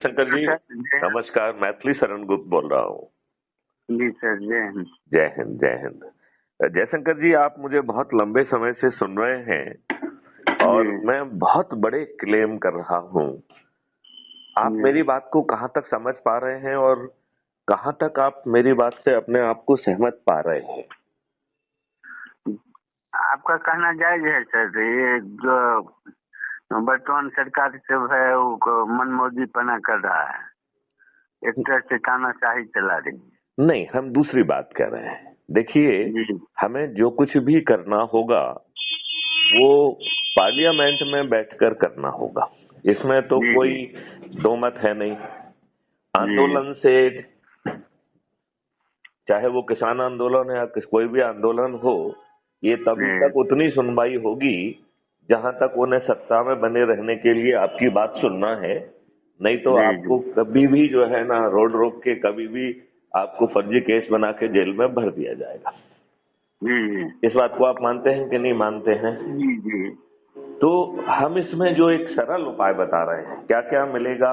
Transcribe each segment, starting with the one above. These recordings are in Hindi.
शंकर जी, नमस्कार। मैथिली शरण गुप्त बोल रहा हूँ। जी सर, जय हिंद। जय हिंद, जय हिंद। जयशंकर जी, आप मुझे बहुत लंबे समय से सुन रहे हैं और जी मैं बहुत बड़े क्लेम कर रहा हूँ। आप जी। मेरी बात को कहाँ तक समझ पा रहे हैं और कहाँ तक आप मेरी बात से अपने आप को सहमत पा रहे हैं? आपका कहना जायज है सर। ये जो वर्तमान सरकार सब है वो मनमोजीपना कर रहा है, एक तरह से तानाशाही चला रही है। नहीं, हम दूसरी बात कर रहे हैं। देखिए, जी हमें जो कुछ भी करना होगा वो पार्लियामेंट में बैठकर करना होगा। इसमें तो जी कोई जी दो मत है नहीं। जी आंदोलन से, चाहे वो किसान आंदोलन है या कोई भी आंदोलन हो, ये तभी जी तक उतनी सुनवाई होगी जहां तक उन्हें सत्ता में बने रहने के लिए आपकी बात सुनना है। नहीं तो जी आपको कभी भी जो है ना, रोड रोक के कभी भी आपको फर्जी केस बना के जेल में भर दिया जाएगा। जी इस बात को आप मानते हैं कि नहीं मानते हैं? जी जी तो हम इसमें जो एक सरल उपाय बता रहे हैं, क्या क्या मिलेगा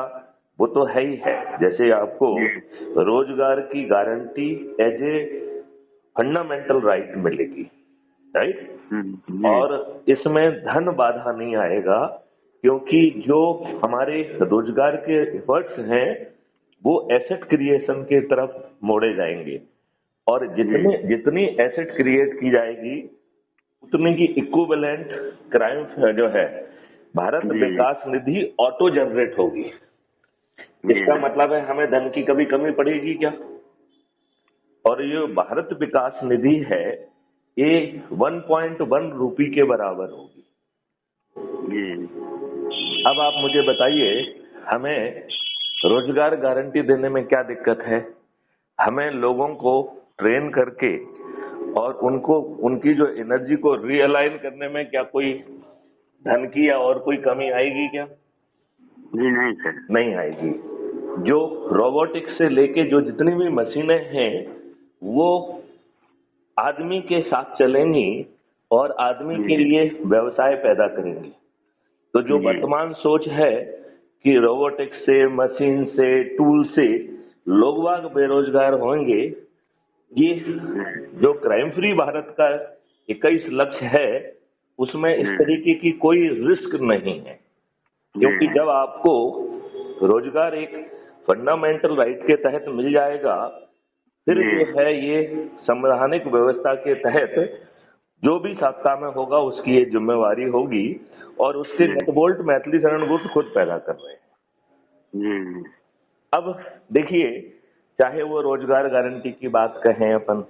वो तो है ही है। जैसे आपको जी रोजगार की guarantee as a fundamental right मिलेगी, राइट? जी और इसमें धन बाधा नहीं आएगा, क्योंकि जो हमारे रोजगार के एफर्ट्स हैं वो एसेट क्रिएशन के तरफ मोड़े जाएंगे। और जी जितने जितनी एसेट क्रिएट की जाएगी उतनी की इक्विवेलेंट क्राइम जो है, भारत जी विकास निधि ऑटो जनरेट होगी। जी इसका मतलब है हमें धन की कभी कमी पड़ेगी क्या? और ये भारत विकास निधि है, ये 1.1 रुपये के बराबर होगी। जी अब आप मुझे बताइए, हमें रोजगार गारंटी देने में क्या दिक्कत है? हमें लोगों को ट्रेन करके और उनको उनकी जो एनर्जी को रियलाइन करने में क्या कोई धन की या और कोई कमी आएगी क्या? जी नहीं सर। नहीं आएगी। जो रोबोटिक्स से लेके जो जितनी भी मशीनें हैं वो आदमी के साथ चलेंगी और आदमी के जी लिए व्यवसाय पैदा करेंगी। तो जो जी वर्तमान सोच है कि रोबोटिक्स से, मशीन से, टूल से लोग बाग बेरोजगार होंगे, ये जो क्राइम फ्री भारत का 21 लक्ष्य है उसमें इस जी तरीके की कोई रिस्क नहीं है। जी क्योंकि जब आपको रोजगार एक फंडामेंटल राइट के तहत मिल जाएगा, फिर जी जो है ये संवैधानिक व्यवस्था के तहत जो भी सत्ता में होगा उसकी ये जिम्मेवारी होगी। और उसके जी नटबोल्ट मैथिली शरण गुप्त खुद पैदा कर रहे हैं। जी अब देखिए, चाहे वो रोजगार गारंटी की बात कहें अपन,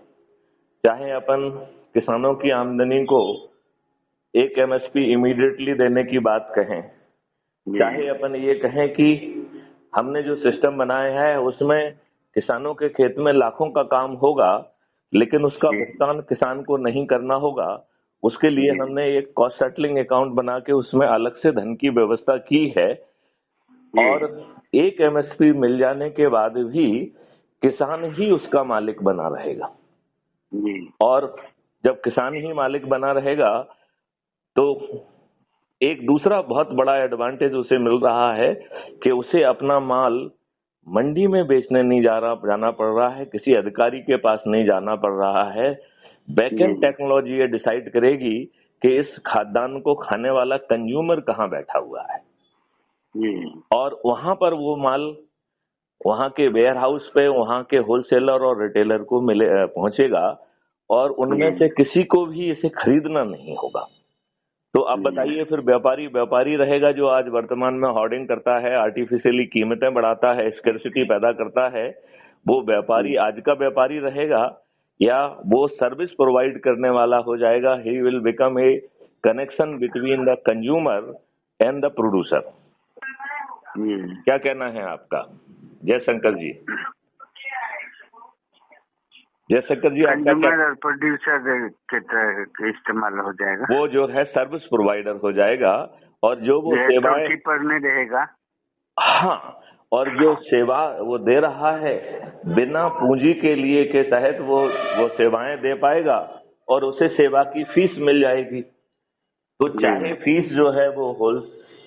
चाहे अपन किसानों की आमदनी को एक एमएसपी इमीडिएटली देने की बात कहें, जी चाहे अपन ये कहें कि हमने जो सिस्टम बनाया है उसमें किसानों के खेत में लाखों का काम होगा लेकिन उसका जी भुगतान किसान को नहीं करना होगा। उसके लिए जी हमने एक कॉस्ट सेटलिंग अकाउंट बना के उसमें अलग से धन की व्यवस्था की है। जी और एक एमएसपी मिल जाने के बाद भी किसान ही उसका मालिक बना रहेगा। जी और जब किसान ही मालिक बना रहेगा तो एक दूसरा बहुत बड़ा एडवांटेज उसे मिल रहा है कि उसे अपना माल मंडी में बेचने नहीं जाना पड़ रहा है, किसी अधिकारी के पास नहीं जाना पड़ रहा है। बैकएंड जी टेक्नोलॉजी ये डिसाइड करेगी कि इस खाद्यान्न को खाने वाला कंज्यूमर कहाँ बैठा हुआ है, जी और वहां पर वो माल वहां के वेयर हाउस पे वहां के होलसेलर और रिटेलर को पहुंचेगा और उनमें से किसी को भी इसे खरीदना नहीं होगा। तो अब बताइए, फिर व्यापारी व्यापारी रहेगा जो आज वर्तमान में होर्डिंग करता है, आर्टिफिशियली कीमतें बढ़ाता है, स्कैर्सिटी पैदा करता है, वो व्यापारी आज का व्यापारी रहेगा या वो सर्विस प्रोवाइड करने वाला हो जाएगा? He will become a connection between the consumer and the producer. जी क्या कहना है आपका जयशंकर जी? जयशंकर जी, आपका क्या? कंज्यूमर और प्रोड्यूसर के तरह के इस्तेमाल हो जाएगा। वो जो है सर्विस प्रोवाइडर हो जाएगा और जो वो जो सेवाएं, शॉपकीपर नहीं रहेगा। हाँ, और जो सेवा वो दे रहा है बिना पूंजी के लिए के तहत वो सेवाएं दे पाएगा और उसे सेवा की फीस मिल जाएगी। तो जी चाहे फीस जो है वो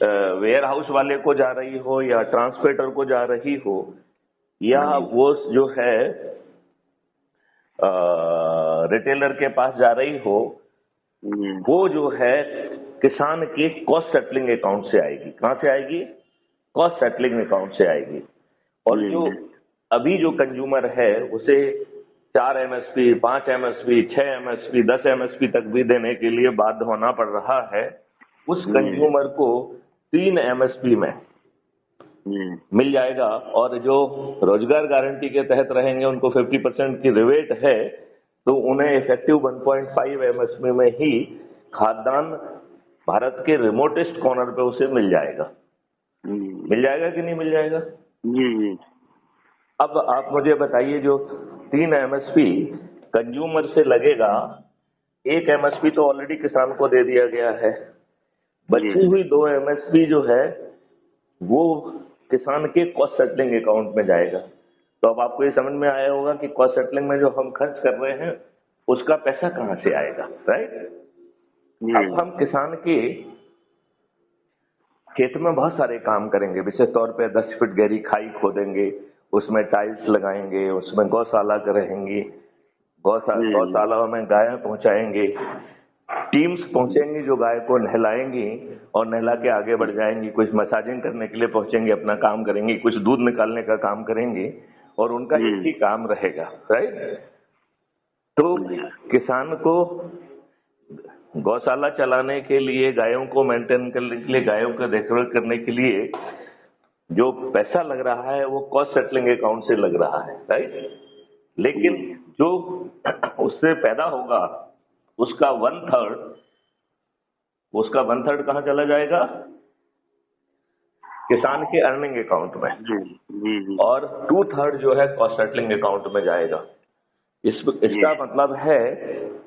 वेयर हाउस वाले को जा रही हो या ट्रांसपोर्टर को जा रही हो या वो जो है रिटेलर के पास जा रही हो, वो जो है किसान के कॉस्ट सेटलिंग अकाउंट से आएगी। कहाँ से आएगी? कॉस्ट सेटलिंग अकाउंट से आएगी। और जो अभी जो कंज्यूमर है उसे 4 MSP, 5 MSP, 6 MSP, 10 MSP तक भी देने के लिए बाध्य होना पड़ रहा है, उस कंज्यूमर को 3 MSP में मिल जाएगा। और जो रोजगार गारंटी के तहत रहेंगे उनको 50% की रिबेट है, तो उन्हें इफेक्टिव 1.5 MSP में ही खाद्यान्न भारत के रिमोटेस्ट कॉर्नर पे उसे मिल जाएगा। मिल जाएगा कि नहीं मिल जाएगा? जी। अब आप मुझे बताइए, जो 3 MSP कंज्यूमर से लगेगा, 1 MSP तो ऑलरेडी किसान को दे दिया गया है, बची हुई 2 MSP जो है वो किसान के कॉस्ट सेटलिंग अकाउंट में जाएगा। तो अब आपको ये समझ में आया होगा कि कॉस्ट सेटलिंग में जो हम खर्च कर रहे हैं उसका पैसा कहाँ से आएगा, राइट? अब हम किसान के खेत में बहुत सारे काम करेंगे, विशेष तौर पे 10 फीट गहरी खाई खोदेंगे, उसमें टाइल्स लगाएंगे, उसमें गौशाला करेंगे, गौशाला में गायें पहुंचाएंगे, टीम्स पहुंचेंगी जो गाय को नहलाएंगी और नहला के आगे बढ़ जाएंगी, कुछ मसाजिंग करने के लिए पहुंचेंगे, अपना काम करेंगी, कुछ दूध निकालने का काम करेंगे और उनका एक ही काम रहेगा, राइट? तो किसान को गौशाला चलाने के लिए, गायों को मेंटेन करने के लिए, गायों का देखरेख करने के लिए जो पैसा लग रहा है वो कॉस्ट सेटलिंग अकाउंट से लग रहा है, राइट? लेकिन जो उससे पैदा होगा उसका 1/3 कहाँ चला जाएगा? किसान के अर्निंग अकाउंट में। और 2/3 जो है कॉस्ट सेटलिंग अकाउंट में जाएगा। इसका मतलब है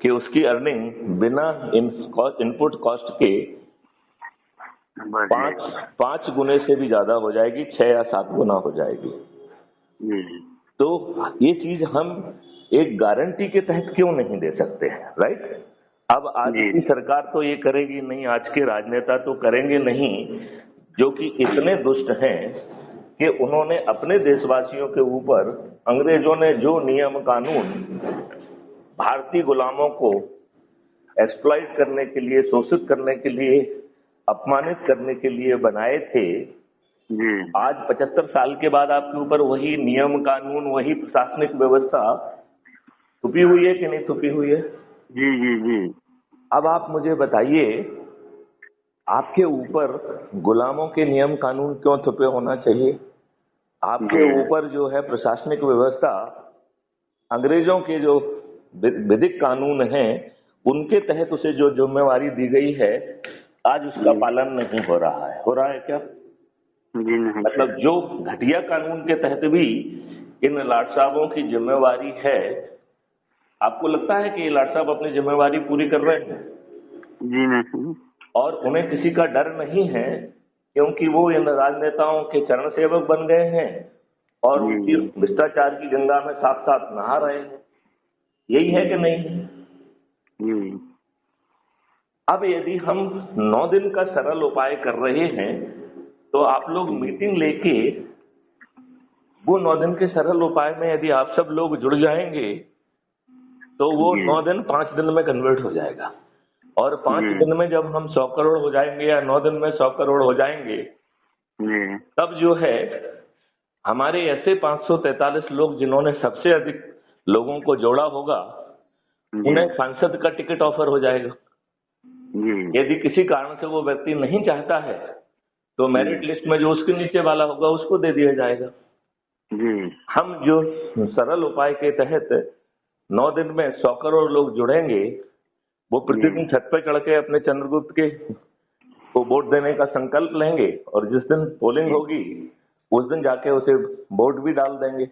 कि उसकी अर्निंग बिना इनपुट कॉस्ट के 5 गुने से भी ज्यादा हो जाएगी, 6 या 7 गुना हो जाएगी। तो ये चीज हम एक गारंटी के तहत क्यों नहीं दे सकते हैं, राइट? अब आज की सरकार तो ये करेगी नहीं, आज के राजनेता तो करेंगे नहीं, जो कि इतने दुष्ट हैं कि उन्होंने अपने देशवासियों के ऊपर, अंग्रेजों ने जो नियम कानून भारतीय गुलामों को एक्सप्लॉइट करने के लिए, शोषित करने के लिए, अपमानित करने के लिए बनाए थे, आज 75 साल के बाद आपके ऊपर वही नियम कानून, वही प्रशासनिक व्यवस्था थुपी हुई है कि नहीं थुपी हुई है? जी। अब आप मुझे बताइए, आपके ऊपर गुलामों के नियम कानून क्यों थुपे होना चाहिए? आपके ऊपर जो है प्रशासनिक व्यवस्था, अंग्रेजों के जो विधिक कानून हैं उनके तहत उसे जो जिम्मेवारी दी गई है, आज उसका पालन नहीं हो रहा है। हो रहा है क्या? जी नहीं। मतलब जो घटिया कानून के तहत भी इन लाट साहबों की जिम्मेवारी है, आपको लगता है कि ये लाट साहब अपनी जिम्मेवारी पूरी कर रहे हैं? जी नहीं। और उन्हें किसी का डर नहीं है, क्योंकि वो इन राजनेताओं के चरण सेवक बन गए हैं और उनकी भ्रष्टाचार की गंगा में साथ साथ नहा रहे हैं। यही है कि नहीं? अब यदि हम 9 दिन का सरल उपाय कर रहे हैं, तो आप लोग मीटिंग लेके वो 9 दिन के सरल उपाय में यदि आप सब लोग जुड़ जाएंगे तो वो 9 दिन 5 दिन में कन्वर्ट हो जाएगा। और 5 दिन में जब हम 100 करोड़ हो जाएंगे या 9 दिन में 100 करोड़ हो जाएंगे, तब जो है हमारे ऐसे 543 लोग जिन्होंने सबसे अधिक लोगों को जोड़ा होगा, उन्हें सांसद का टिकट ऑफर हो जाएगा। यदि किसी कारण से वो व्यक्ति नहीं चाहता है तो मेरिट लिस्ट में जो उसके नीचे वाला होगा उसको दे दिया जाएगा। हम जो सरल उपाय के तहत 9 दिन में 100 करोड़ लोग जुड़ेंगे, वो प्रतिदिन छत पे चढ़ के अपने चंद्रगुप्त के को वोट देने का संकल्प लेंगे और जिस दिन पोलिंग होगी उस दिन जाके उसे वोट भी डाल देंगे।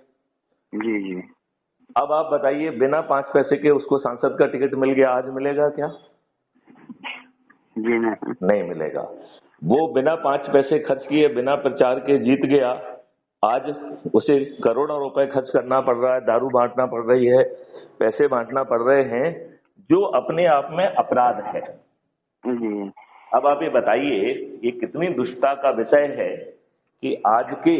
अब आप बताइए, बिना 5 पैसे के उसको सांसद का टिकट मिल गया, आज मिलेगा क्या? जी नहीं मिलेगा। वो बिना 5 पैसे खर्च किए, बिना प्रचार के जीत गया, आज उसे करोड़ों रुपए खर्च करना पड़ रहा है, दारू बांटना पड़ रही है, पैसे बांटना पड़ रहे हैं, जो अपने आप में अपराध है। अब आप ये बताइए, ये कितनी दुष्टता का विषय है कि आज के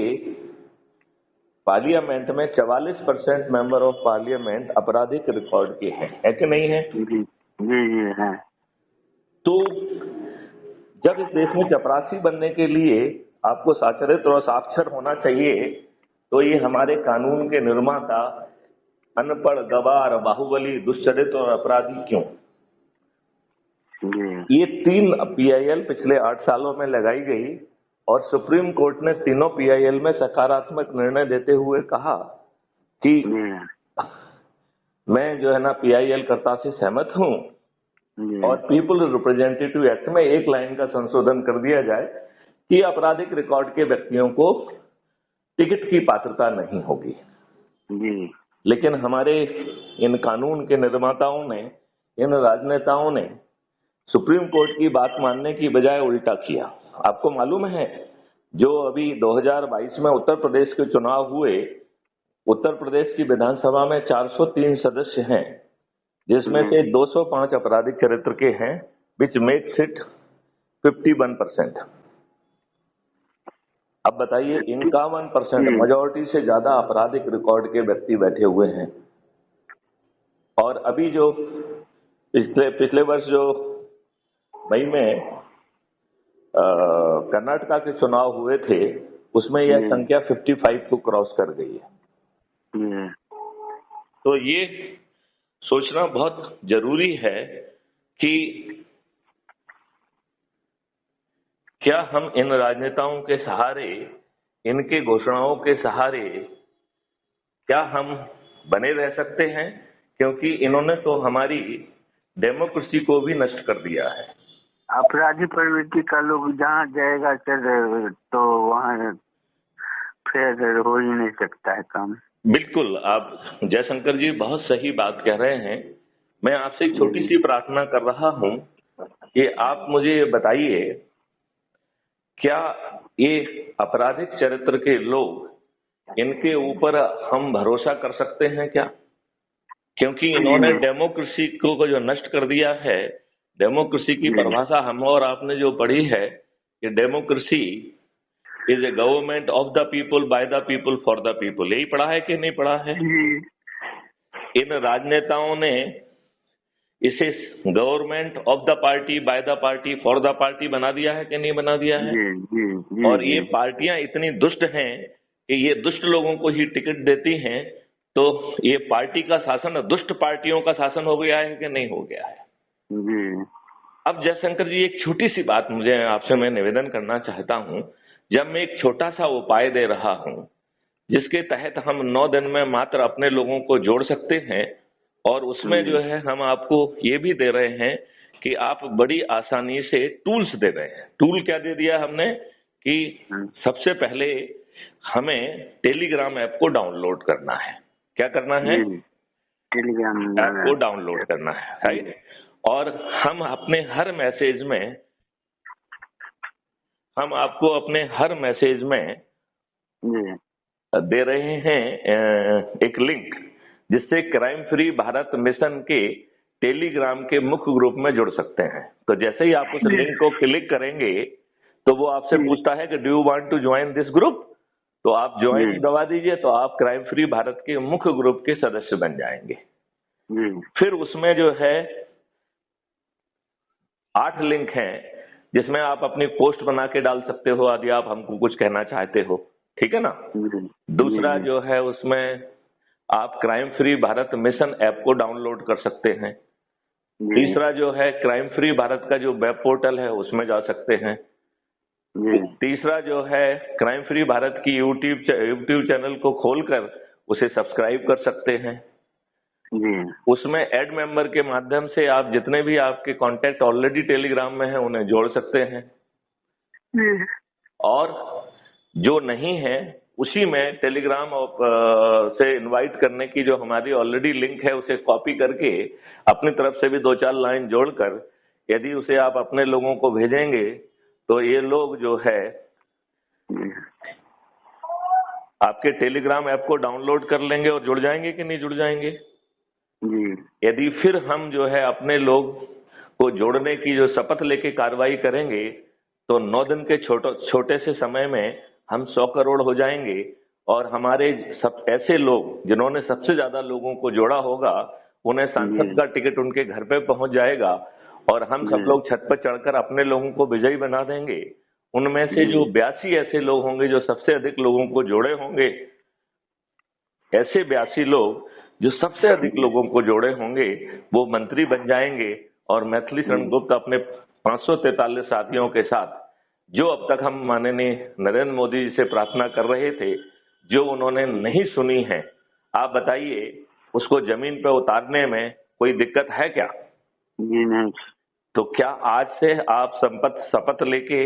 पार्लियामेंट में 44% मेंबर ऑफ पार्लियामेंट आपराधिक रिकॉर्ड के हैं, है कि नहीं है? जी जी जी है। तो जब इस देश में चपरासी बनने के लिए आपको साक्षरित और साक्षर होना चाहिए, तो ये हमारे कानून के निर्माता अनपढ़, गवार, बाहुबली, दुष्चरित और अपराधी क्यों? जी ये 3 PIL पिछले 8 सालों में लगाई गई और सुप्रीम कोर्ट ने तीनों PIL में सकारात्मक निर्णय देते हुए कहा कि जी मैं जो है ना PIL कर्ता से सहमत हूं जी और पीपल रिप्रेजेंटेटिव एक्ट में एक लाइन का संशोधन कर दिया जाए कि आपराधिक रिकॉर्ड के व्यक्तियों को टिकट की पात्रता नहीं होगी। जी लेकिन हमारे इन कानून के निर्माताओं ने, इन राजनेताओं ने सुप्रीम कोर्ट की बात मानने की बजाय उल्टा किया। आपको मालूम है, जो अभी 2022 में उत्तर प्रदेश के चुनाव हुए, उत्तर प्रदेश की विधानसभा में 403 सदस्य हैं, जिसमें से 205 आपराधिक चरित्र के हैं, विच मेक्स इट 51%। अब बताइए, 51% मेजोरिटी से ज्यादा आपराधिक रिकॉर्ड के व्यक्ति बैठे हुए हैं। और अभी जो पिछले वर्ष जो मई में कर्नाटका के चुनाव हुए थे, उसमें यह संख्या 55 को क्रॉस कर गई है। तो ये सोचना बहुत जरूरी है कि क्या हम इन राजनेताओं के सहारे, इनके घोषणाओं के सहारे क्या हम बने रह सकते हैं? क्योंकि इन्होंने तो हमारी डेमोक्रेसी को भी नष्ट कर दिया है। अपराधी प्रवृत्ति का लोग जहाँ जाएगा चल तो वहाँ फिर हो ही नहीं सकता है काम। बिल्कुल, आप जयशंकर जी बहुत सही बात कह रहे हैं। मैं आपसे एक छोटी सी प्रार्थना कर रहा हूं कि आप मुझे बताइए, क्या ये आपराधिक चरित्र के लोग, इनके ऊपर हम भरोसा कर सकते हैं क्या? क्योंकि इन्होंने डेमोक्रेसी को जो नष्ट कर दिया है। डेमोक्रेसी की परिभाषा हम और आपने जो पढ़ी है कि democracy is a government of the people, by the people, for the people. यही पढ़ा है कि नहीं पढ़ा है? इन राजनेताओं ने इसे government of the party, by the party, for the party बना दिया है कि नहीं बना दिया है? और ये पार्टियां इतनी दुष्ट हैं कि ये दुष्ट लोगों को ही टिकट देती हैं। तो ये पार्टी का शासन दुष्ट पार्टियों का शासन हो गया है कि नहीं हो गया है? अब जयशंकर जी, एक छोटी सी बात मुझे आपसे मैं निवेदन करना चाहता हूं। जब मैं एक छोटा सा उपाय दे रहा हूं जिसके तहत हम 9 दिन में मात्र अपने लोगों को जोड़ सकते हैं, और उसमें जो है हम आपको ये भी दे रहे हैं कि आप बड़ी आसानी से टूल्स दे रहे हैं। टूल क्या दे दिया हमने कि सबसे पहले हमें टेलीग्राम ऐप को डाउनलोड करना है। क्या करना है? टेलीग्राम ऐप को डाउनलोड करना है, राइट? और हम अपने हर मैसेज में, हम आपको अपने हर मैसेज में दे रहे हैं एक लिंक, जिससे क्राइम फ्री भारत मिशन के टेलीग्राम के मुख्य ग्रुप में जुड़ सकते हैं। तो जैसे ही आप उस लिंक को क्लिक करेंगे तो वो आपसे पूछता है कि do you want to join this group? तो आप ज्वाइन दबा दीजिए, तो आप क्राइम फ्री भारत के मुख्य ग्रुप के सदस्य बन जाएंगे। फिर उसमें जो है 8 लिंक हैं, जिसमें आप अपनी पोस्ट बना के डाल सकते हो यदि आप हमको कुछ कहना चाहते हो, ठीक है ना? दूसरा जो है, उसमें आप crime free Bharat mission app को डाउनलोड कर सकते हैं। तीसरा जो है, क्राइम फ्री भारत का जो वेब पोर्टल है उसमें जा सकते हैं। तीसरा जो है, क्राइम फ्री भारत की यूट्यूब चैनल को खोलकर उसे सब्सक्राइब कर सकते हैं। उसमें ऐड मेंबर के माध्यम से आप जितने भी आपके कांटेक्ट ऑलरेडी टेलीग्राम में हैं उन्हें जोड़ सकते हैं। और जो नहीं है उसी में टेलीग्राम से इनवाइट करने की जो हमारी ऑलरेडी लिंक है उसे कॉपी करके अपनी तरफ से भी 2-4 लाइन जोड़कर यदि उसे आप अपने लोगों को भेजेंगे तो ये लोग जो है आपके टेलीग्राम ऐप को डाउनलोड कर लेंगे और जुड़ जाएंगे कि नहीं जुड़ जाएंगे? यदि फिर हम जो है अपने लोग को जोड़ने की जो शपथ लेके कार्रवाई करेंगे तो 9 दिन के छोटे से समय में हम 100 करोड़ हो जाएंगे। और हमारे सब ऐसे लोग जिन्होंने सबसे ज्यादा लोगों को जोड़ा होगा, उन्हें सांसद का टिकट उनके घर पे पहुंच जाएगा और हम सब लोग छत पर चढ़कर अपने लोगों को विजयी बना देंगे। उनमें से जो 82 ऐसे लोग होंगे जो सबसे अधिक लोगों को जोड़े होंगे, ऐसे 82 लोग जो सबसे अधिक लोगों को जोड़े होंगे वो मंत्री बन जाएंगे। और मैथिली शरण गुप्त अपने 543 साथियों के साथ, जो अब तक हम माननीय नरेंद्र मोदी जी से प्रार्थना कर रहे थे, जो उन्होंने नहीं सुनी है, आप बताइए उसको जमीन पे उतारने में कोई दिक्कत है क्या? जी नहीं। तो क्या आज से आप शपथ लेके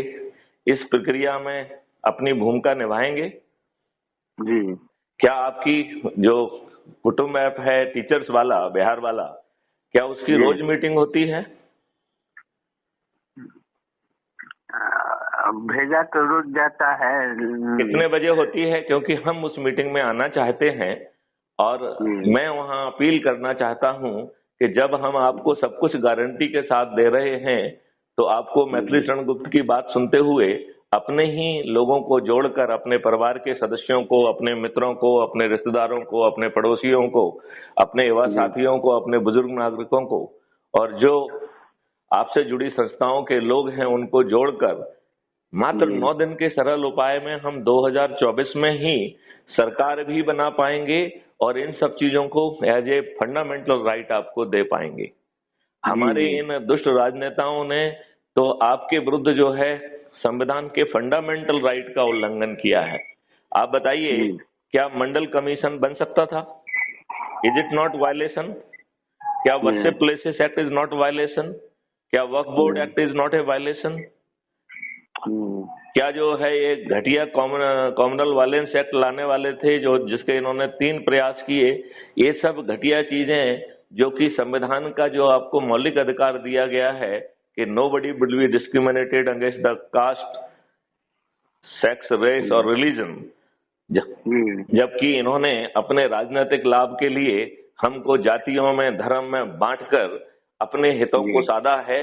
इस प्रक्रिया में अपनी भूमिका निभाएंगे? जी। क्या आपकी जो कुटुंब ऐप है टीचर्स वाला, बिहार वाला, क्या उसकी रोज मीटिंग होती है? भेजा तो रोज जाता है। कितने बजे होती है? क्योंकि हम उस मीटिंग में आना चाहते हैं और मैं वहां अपील करना चाहता हूं कि जब हम आपको सब कुछ गारंटी के साथ दे रहे हैं तो आपको मैथिली शरण गुप्त की बात सुनते हुए अपने ही लोगों को जोड़कर, अपने परिवार के सदस्यों को, अपने मित्रों को, अपने रिश्तेदारों को, अपने पड़ोसियों को, अपने युवा साथियों को, अपने बुजुर्ग नागरिकों को और जो आपसे जुड़ी संस्थाओं के लोग हैं उनको जोड़कर मात्र 9 दिन के सरल उपाय में हम 2024 में ही सरकार भी बना पाएंगे और इन सब चीजों को एज ए फंडामेंटल राइट आपको दे पाएंगे। हमारे इन दुष्ट राजनेताओं ने तो आपके विरुद्ध जो है संविधान के फंडामेंटल राइट का उल्लंघन किया है। आप बताइए, क्या मंडल कमीशन बन सकता था? Is it not violation? क्या worship places act is not violation? क्या Waqf board act is not a violation? क्या जो है ये घटिया कॉमनल वायलेंस एक्ट लाने वाले थे जो जिसके इन्होंने 3 प्रयास किए, ये सब घटिया चीजें जो कि संविधान का जो आपको मौलिक अधिकार दिया गया है कि nobody will be discriminated against the caste, sex, race और रिलीजन, जबकि इन्होंने अपने राजनीतिक लाभ के लिए हमको जातियों में, धर्म में बांटकर अपने हितों को साधा है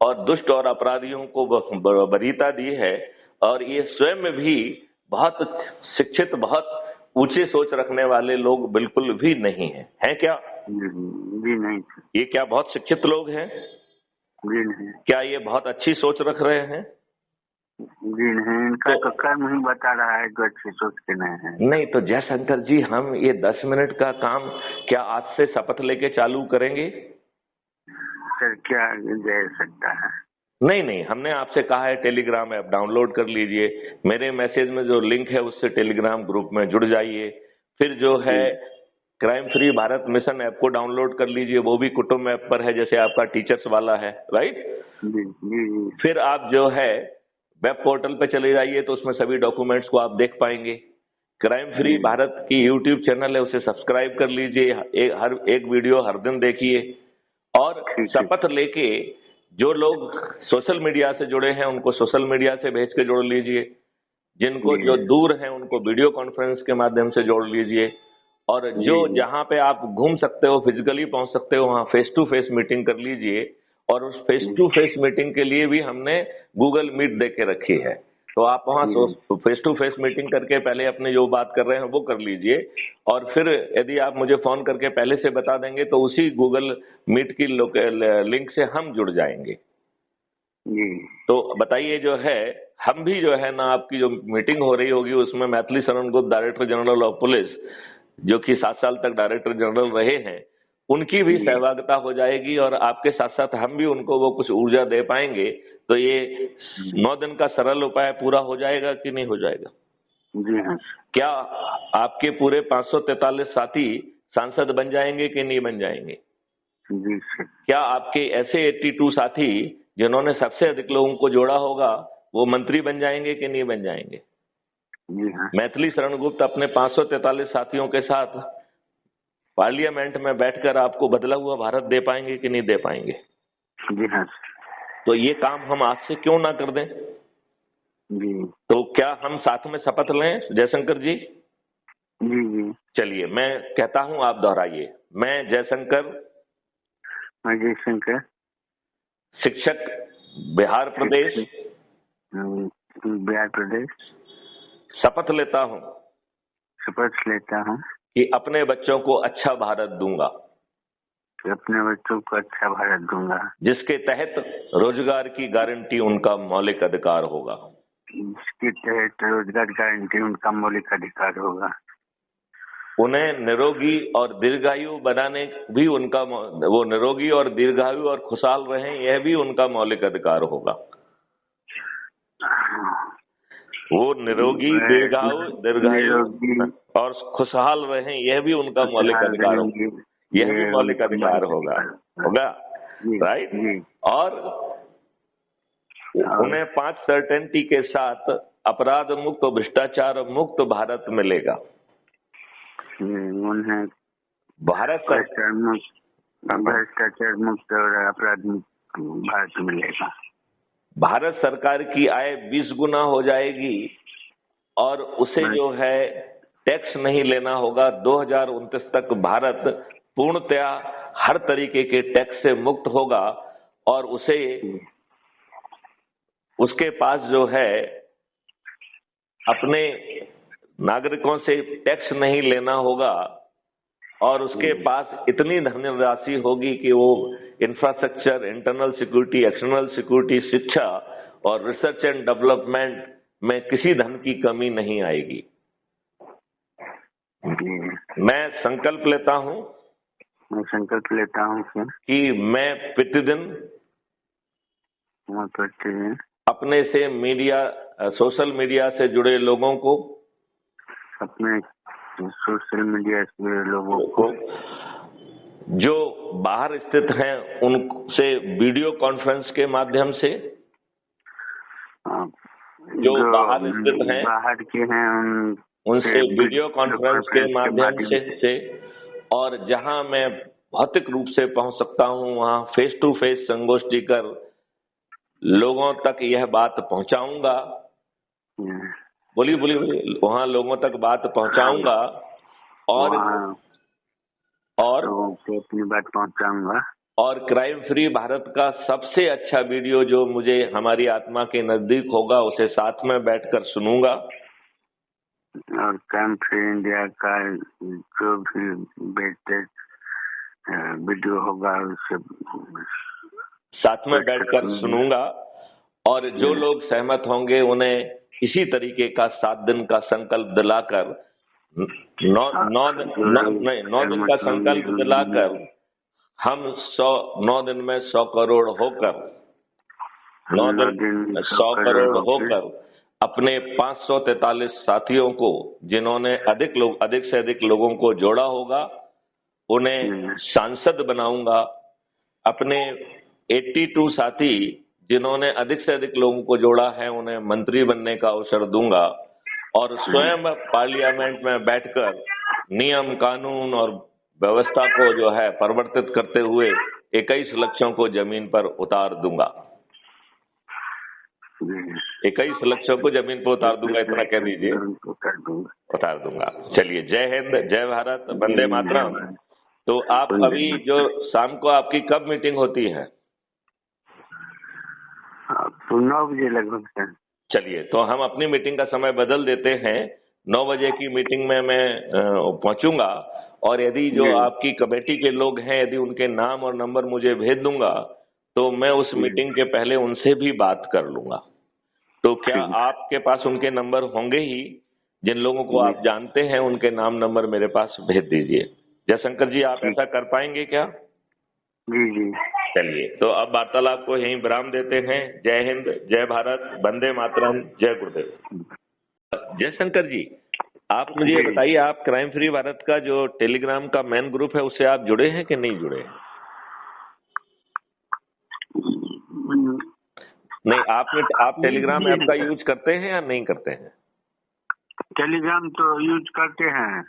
और दुष्ट और अपराधियों को वरीयता दी है। और ये स्वयं भी बहुत शिक्षित, बहुत ऊंची सोच रखने वाले लोग बिल्कुल भी नहीं हैं, क्या? जी नहीं। ये क्या बहुत शिक्षित लोग हैं? जी नहीं। क्या ये बहुत अच्छी सोच रख रहे हैं? जी नहीं, इनका तो कर्म ही बता रहा है जो अच्छी सोच के नहीं है। नहीं तो जयशंकर जी, हम ये 10 मिनट का काम क्या आज से शपथ लेके चालू करेंगे? सर क्या जा सकता है? नहीं, हमने आपसे कहा है टेलीग्राम ऐप डाउनलोड कर लीजिए, मेरे मैसेज में जो लिंक है उससे टेलीग्राम ग्रुप में जुड़ जाइए। फिर जो है crime free Bharat mission app को डाउनलोड कर लीजिए, वो भी कुटुंब ऐप पर है जैसे आपका टीचर्स वाला है, राइट? जी। फिर आप जो है वेब पोर्टल पे चले जाइए तो उसमें सभी डॉक्यूमेंट्स को आप देख पाएंगे। क्राइम फ्री भारत की यूट्यूब चैनल है, उसे सब्सक्राइब कर लीजिए, हर एक वीडियो हर दिन देखिए। और शपथ लेके जो लोग सोशल मीडिया से जुड़े हैं उनको सोशल मीडिया से भेज के जोड़ लीजिए, जिनको जो दूर हैं उनको वीडियो कॉन्फ्रेंस के माध्यम से जोड़ लीजिए, और जो जहां पे आप घूम सकते हो, फिजिकली पहुंच सकते हो, वहां फेस टू फेस मीटिंग कर लीजिए। और उस फेस टू फेस मीटिंग के लिए भी हमने गूगल मीट दे के रखी है, तो आप वहां फेस टू फेस मीटिंग करके पहले अपने जो बात कर रहे हैं वो कर लीजिए, और फिर यदि आप मुझे फोन करके पहले से बता देंगे तो उसी गूगल मीट की लिंक से हम जुड़ जाएंगे। तो बताइए जो है, हम भी जो है ना, आपकी जो मीटिंग हो रही होगी उसमें Maithili Sharan Gupt, director general of police, जो कि 7 साल तक डायरेक्टर जनरल रहे हैं, उनकी भी सहभागिता हो जाएगी और आपके साथ साथ हम भी उनको वो कुछ ऊर्जा दे पाएंगे। तो ये 9 दिन का सरल उपाय पूरा हो जाएगा कि नहीं हो जाएगा? जी हाँ। क्या आपके पूरे 543 साथी सांसद बन जाएंगे कि नहीं बन जाएंगे? जी सर। क्या आपके ऐसे 82 साथी जिन्होंने सबसे अधिक लोगों को जोड़ा होगा वो मंत्री बन जाएंगे कि नहीं बन जाएंगे? जी हाँ। मैथिली शरण गुप्त अपने 543 साथियों के साथ पार्लियामेंट में बैठकर आपको बदला हुआ भारत दे पाएंगे कि नहीं दे पाएंगे? जी हाँ। तो ये काम हम आज से क्यों ना कर दें? जी। तो क्या हम साथ में शपथ लें जयशंकर जी? जी। चलिए मैं कहता हूं, आप दोहराइए। मैं जयशंकर शिक्षक बिहार प्रदेश, बिहार प्रदेश शपथ लेता हूँ कि अपने बच्चों को अच्छा भारत दूंगा, जिसके तहत रोजगार की गारंटी उनका मौलिक अधिकार होगा, उन्हें निरोगी और दीर्घायु बनाने भी उनका, वो निरोगी और दीर्घायु और खुशहाल रहें, यह भी उनका मौलिक अधिकार होगा। वो निरोगी, दीर्घायु और खुशहाल रहें, यह भी उनका मौलिक अधिकार होगा, यह भी मौलिक अधिकार होगा, राइट। और उन्हें 5 सर्टेनिटी के साथ अपराध मुक्त और भ्रष्टाचार मुक्त भारत मिलेगा। उन्हें भ्रष्टाचार मुक्त और अपराध मुक्त भारत मिलेगा। भारत सरकार की आय 20 गुना हो जाएगी और उसे जो है टैक्स नहीं लेना होगा। 2029 तक भारत पूर्णतया हर तरीके के टैक्स से मुक्त होगा और उसे, उसके पास जो है अपने नागरिकों से टैक्स नहीं लेना होगा और उसके पास इतनी धनराशि होगी कि वो infrastructure, internal security, external security, शिक्षा और रिसर्च एंड डेवलपमेंट में किसी धन की कमी नहीं आएगी। मैं संकल्प लेता हूँ कि मैं प्रतिदिन अपने से मीडिया, सोशल मीडिया से जुड़े लोगों को, जो बाहर स्थित हैं उनसे वीडियो कॉन्फ्रेंस के माध्यम से, जो बाहर स्थित हैं बाहर के हैं उनसे वीडियो कॉन्फ्रेंस के माध्यम से और जहां मैं भौतिक रूप से पहुंच सकता हूं वहां फेस टू फेस संगोष्ठी कर लोगों तक यह बात पहुंचाऊंगा। बोलिए वहां लोगों तक बात पहुंचाऊंगा और अपनी बात पहुंचाऊंगा और क्राइम फ्री भारत का सबसे अच्छा वीडियो जो मुझे हमारी आत्मा के नजदीक होगा उसे साथ में बैठकर सुनूंगा और क्राइम फ्री इंडिया का जो भी बेहतर वीडियो होगा उसे साथ में बैठकर सुनूंगा और जो लोग सहमत होंगे उन्हें इसी तरीके का 7 दिन का संकल्प दिलाकर 9 दिन का संकल्प दिलाकर हम 9 दिन में 100 करोड़ होकर 9 दिन 100 करोड़ होकर अपने 543 साथियों को, जिन्होंने अधिक से अधिक लोगों को जोड़ा होगा, उन्हें सांसद बनाऊंगा। अपने 82 साथी जिन्होंने अधिक से अधिक लोगों को जोड़ा है उन्हें मंत्री बनने का अवसर दूंगा और स्वयं पार्लियामेंट में बैठकर नियम, कानून और व्यवस्था को जो है परिवर्तित करते हुए 21 लक्षों को जमीन पर उतार दूंगा। 21 लक्षों को जमीन पर उतार दूंगा, इतना कह दीजिए, उतार दूंगा। चलिए, जय हिंद, जय भारत, वंदे मातरम। तो आप अभी जो शाम को आपकी कब मीटिंग होती है? 9 बजे लगभग सर। चलिए, तो हम अपनी मीटिंग का समय बदल देते हैं। 9 बजे की मीटिंग में मैं पहुंचूंगा और यदि जो आपकी कमेटी के लोग हैं, यदि उनके नाम और नंबर मुझे भेज दूंगा तो मैं उस मीटिंग के पहले उनसे भी बात कर लूंगा। तो क्या आपके पास उनके नंबर होंगे ही? जिन लोगों को आप जानते हैं उनके नाम नंबर मेरे पास भेज दीजिए। जयशंकर जी, आप ऐसा कर पाएंगे क्या? जी। चलिए, तो अब वार्तालाप को यहीं विराम देते हैं। जय हिंद, जय भारत, वंदे मातरम, जय गुरुदेव। जयशंकर जी, आप मुझे ये बताइए, आप क्राइम फ्री भारत का जो टेलीग्राम का मेन ग्रुप है उससे आप जुड़े हैं कि नहीं जुड़े हैं? नहीं, आप टेलीग्राम ऐप का यूज करते हैं या नहीं करते हैं? टेलीग्राम तो यूज करते हैं।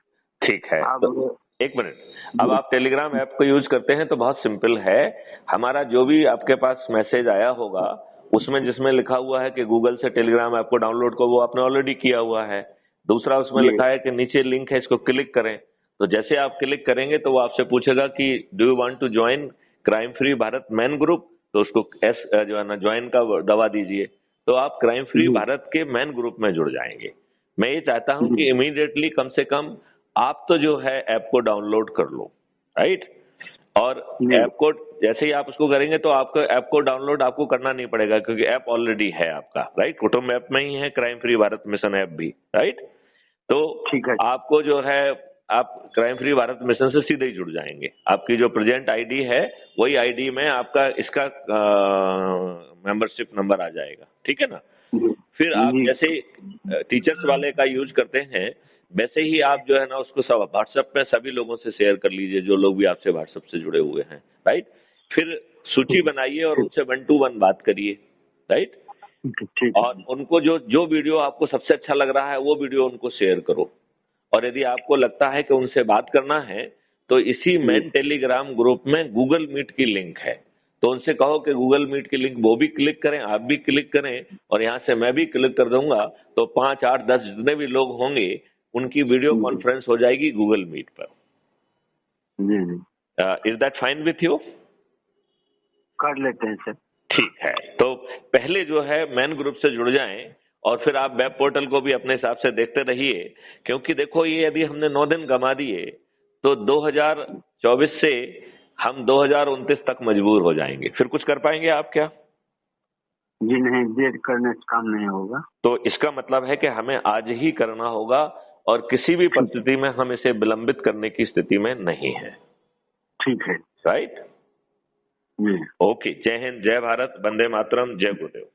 ठीक है, तो एक मिनट, अब आप टेलीग्राम ऐप को यूज करते हैं तो बहुत सिंपल है। हमारा जो भी आपके पास मैसेज आया होगा उसमें जिसमें लिखा हुआ है कि गूगल से टेलीग्राम ऐप को डाउनलोड करो, वो आपने ऑलरेडी किया हुआ है। दूसरा उसमें लिखा है कि नीचे लिंक है, इसको क्लिक करें। तो जैसे आप क्लिक करेंगे तो वो आपसे पूछेगा कि do you want to join crime free Bharat man group, तो उसको एस जो है ना ज्वाइन का दबा दीजिए, तो आप क्राइम फ्री जी। भारत के मेन ग्रुप में जुड़ जाएंगे। मैं ये चाहता हूं जी। कि इमीडिएटली कम से कम आप तो जो है ऐप को डाउनलोड कर लो, राइट। और जी। ऐप को जैसे ही आप उसको करेंगे तो आपको ऐप को डाउनलोड आपको करना नहीं पड़ेगा, क्योंकि ऐप ऑलरेडी है आपका, राइट। कुटुंब ऐप में ही है crime free Bharat mission app भी, राइट। तो ठीक है। आपको जो है आप क्राइम फ्री भारत मिशन से सीधे ही जुड़ जाएंगे। आपकी जो प्रेजेंट आईडी है वही आईडी में आपका इसका मेंबरशिप नंबर आ जाएगा, ठीक है ना। जी। फिर आप जी। जैसे टीचर्स वाले का यूज करते हैं, वैसे ही आप जो है ना उसको सब व्हाट्सएप पे सभी लोगों से शेयर कर लीजिए, जो लोग भी आपसे व्हाट्सएप से जुड़े हुए हैं, राइट। फिर सूची बनाइए और उनसे 1 to 1 बात करिए, राइट। ठीक है। और उनको जो जो वीडियो आपको सबसे अच्छा लग रहा है वो वीडियो उनको शेयर करो। और यदि आपको लगता है कि उनसे बात करना है तो इसी मेन टेलीग्राम ग्रुप में गूगल मीट की लिंक है, तो उनसे कहो कि गूगल मीट की लिंक वो भी क्लिक करें, आप भी क्लिक करें, और यहाँ से मैं भी क्लिक कर दूंगा, तो 5, 8, 10 जितने भी लोग होंगे उनकी वीडियो कॉन्फ्रेंस हो जाएगी गूगल मीट पर। जी जी। Is that fine with you? कर लेते हैं सर। ठीक है, तो पहले जो है मेन ग्रुप से जुड़ जाएं और फिर आप वेब पोर्टल को भी अपने हिसाब से देखते रहिए, क्योंकि देखो ये यदि हमने 9 दिन गंवा दिए तो 2024 से हम 2029 तक मजबूर हो जाएंगे। फिर कुछ कर पाएंगे आप क्या? जी नहीं, देर करने से काम नहीं होगा। तो इसका मतलब है कि हमें आज ही करना होगा और किसी भी परिस्थिति में हम इसे विलंबित करने की स्थिति में नहीं है। ठीक है। राइट। जी। ओके, जय हिंद, जय भारत, वंदे मातरम, जय गुरुदेव।